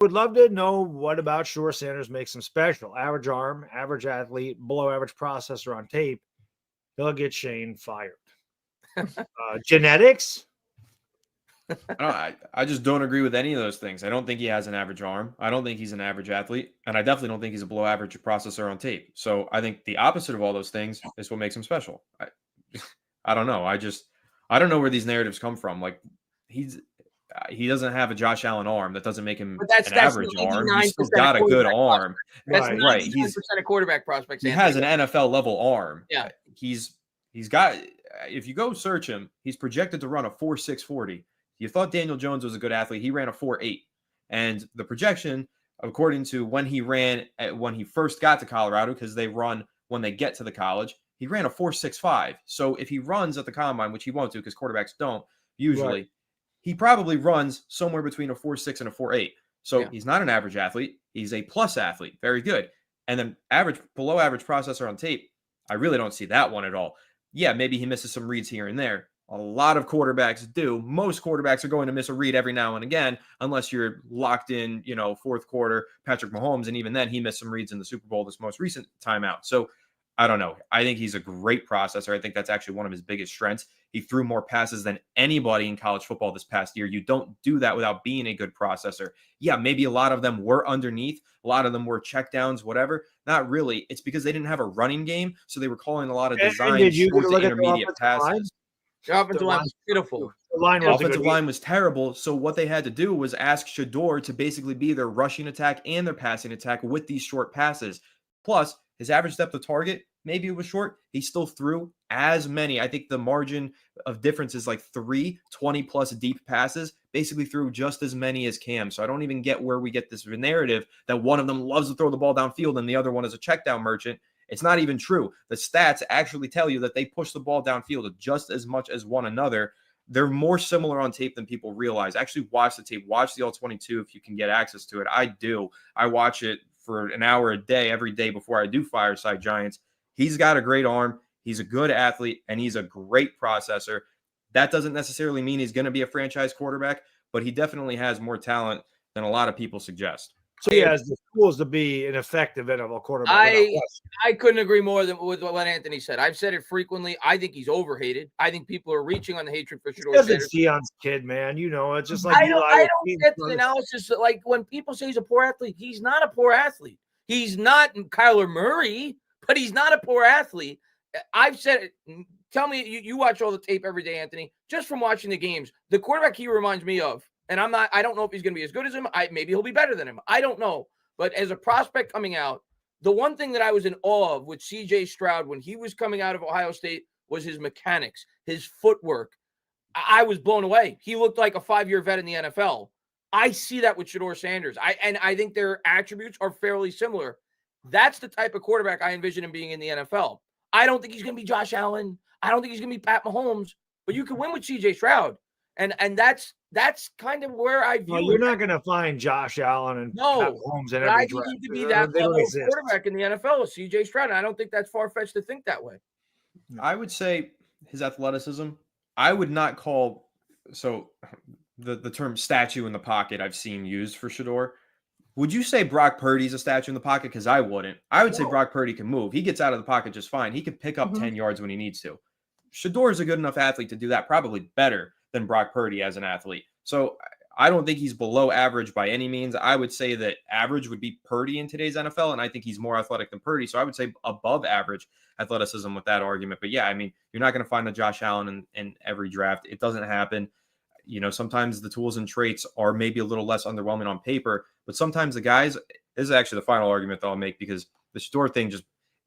Would love to know what about Shedeur Sanders makes him special. Average arm, average athlete, below average processor on tape. He'll get Shane fired. Genetics? I just don't agree with any of those things. I don't think he has an average arm. I don't think he's an average athlete. And I definitely don't think he's a below average processor on tape. So I think the opposite of all those things is what makes him special. I don't know. I don't know where these narratives come from. Like he doesn't have a Josh Allen arm. That doesn't make him an average arm. He's still got a good arm. That's 99% of quarterback prospects. He has an NFL level arm. Yeah. He's got, if you go search him, he's projected to run a 4.6 40. You thought Daniel Jones was a good athlete. He ran a 4.8. And the projection, according to when he first got to Colorado, because they run when they get to the college, he ran a 4.65. So if he runs at the combine, which he won't do because quarterbacks don't usually, he probably runs somewhere between a 4.6 and a 4.8. So he's not an average athlete. He's a plus athlete. Very good. And then below average processor on tape, I really don't see that one at all. Yeah, maybe he misses some reads here and there. A lot of quarterbacks do. Most quarterbacks are going to miss a read every now and again, unless you're locked in, fourth quarter, Patrick Mahomes. And even then, he missed some reads in the Super Bowl this most recent timeout. So I don't know. I think he's a great processor. I think that's actually one of his biggest strengths. He threw more passes than anybody in college football this past year. You don't do that without being a good processor. Yeah, maybe a lot of them were underneath. A lot of them were checkdowns, whatever. Not really. It's because they didn't have a running game, so they were calling a lot of design short to intermediate passes. The offensive line was beautiful. The offensive line was terrible. So what they had to do was ask Shedeur to basically be their rushing attack and their passing attack with these short passes. Plus, his average depth of target, maybe it was short. He still threw as many. I think the margin of difference is like 3 20-plus deep passes. Basically threw just as many as Cam. So I don't even get where we get this narrative that one of them loves to throw the ball downfield and the other one is a check down merchant. It's not even true. The stats actually tell you that they push the ball downfield just as much as one another. They're more similar on tape than people realize. Actually watch the tape. Watch the All-22 if you can get access to it. I do. I watch it for an hour a day, every day before I do Fireside Giants. He's got a great arm. He's a good athlete, and he's a great processor. That doesn't necessarily mean he's going to be a franchise quarterback, but he definitely has more talent than a lot of people suggest. So he has the tools to be an effective NFL quarterback. I couldn't agree more with what Anthony said. I've said it frequently. I think he's overhated. I think people are reaching on the hatred for Shedeur Sanders. Deion's kid, man. It's just like I don't get the analysis. Like when people say he's a poor athlete, he's not a poor athlete. He's not Kyler Murray, but he's not a poor athlete. I've said it. Tell me, you watch all the tape every day, Anthony. Just from watching the games, the quarterback he reminds me of. And I don't know if he's going to be as good as him. Maybe he'll be better than him. I don't know. But as a prospect coming out, the one thing that I was in awe of with CJ Stroud when he was coming out of Ohio State was his mechanics, his footwork. I was blown away. He looked like a 5-year vet in the NFL. I see that with Shedeur Sanders. I think their attributes are fairly similar. That's the type of quarterback I envision him being in the NFL. I don't think he's going to be Josh Allen. I don't think he's going to be Pat Mahomes. But you can win with CJ Stroud. And that's kind of where I view you're not going to find Josh Allen and Pat Mahomes in every I think he could be that level of quarterback in the NFL with CJ Stroud. And I don't think that's far-fetched to think that way. I would say his athleticism, I would not call the term statue in the pocket I've seen used for Shedeur. Would you say Brock Purdy's a statue in the pocket? Because I wouldn't. I would say Brock Purdy can move. He gets out of the pocket just fine. He can pick up 10 yards when he needs to. Shedeur is a good enough athlete to do that, probably better than Brock Purdy as an athlete. So I don't think he's below average by any means. I would say that average would be Purdy in today's NFL, and I think he's more athletic than Purdy. So I would say above average athleticism with that argument. But yeah, I mean, you're not going to find a Josh Allen in every draft. It doesn't happen. Sometimes the tools and traits are maybe a little less underwhelming on paper, but sometimes the guys, this is actually the final argument that I'll make because the Shedeur thing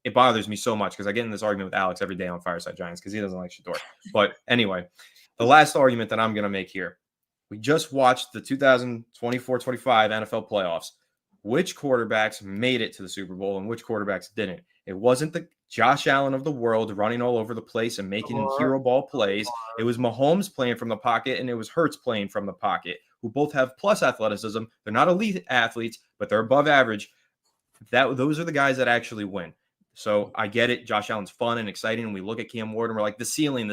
it bothers me so much because I get in this argument with Alex every day on Fireside Giants because he doesn't like Shedeur. But anyway, the last argument that I'm going to make here, we just watched the 2024-25 NFL playoffs. Which quarterbacks made it to the Super Bowl and which quarterbacks didn't? It wasn't the Josh Allen of the world running all over the place and making hero ball plays. It was Mahomes playing from the pocket and it was Hurts playing from the pocket, who both have plus athleticism. They're not elite athletes, but they're above average. Those are the guys that actually win. So I get it. Josh Allen's fun and exciting. And we look at Cam Ward and we're like, the ceiling.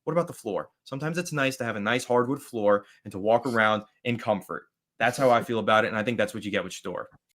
What about the floor? Sometimes it's nice to have a nice hardwood floor and to walk around in comfort. That's how I feel about it, and I think that's what you get with Shedeur.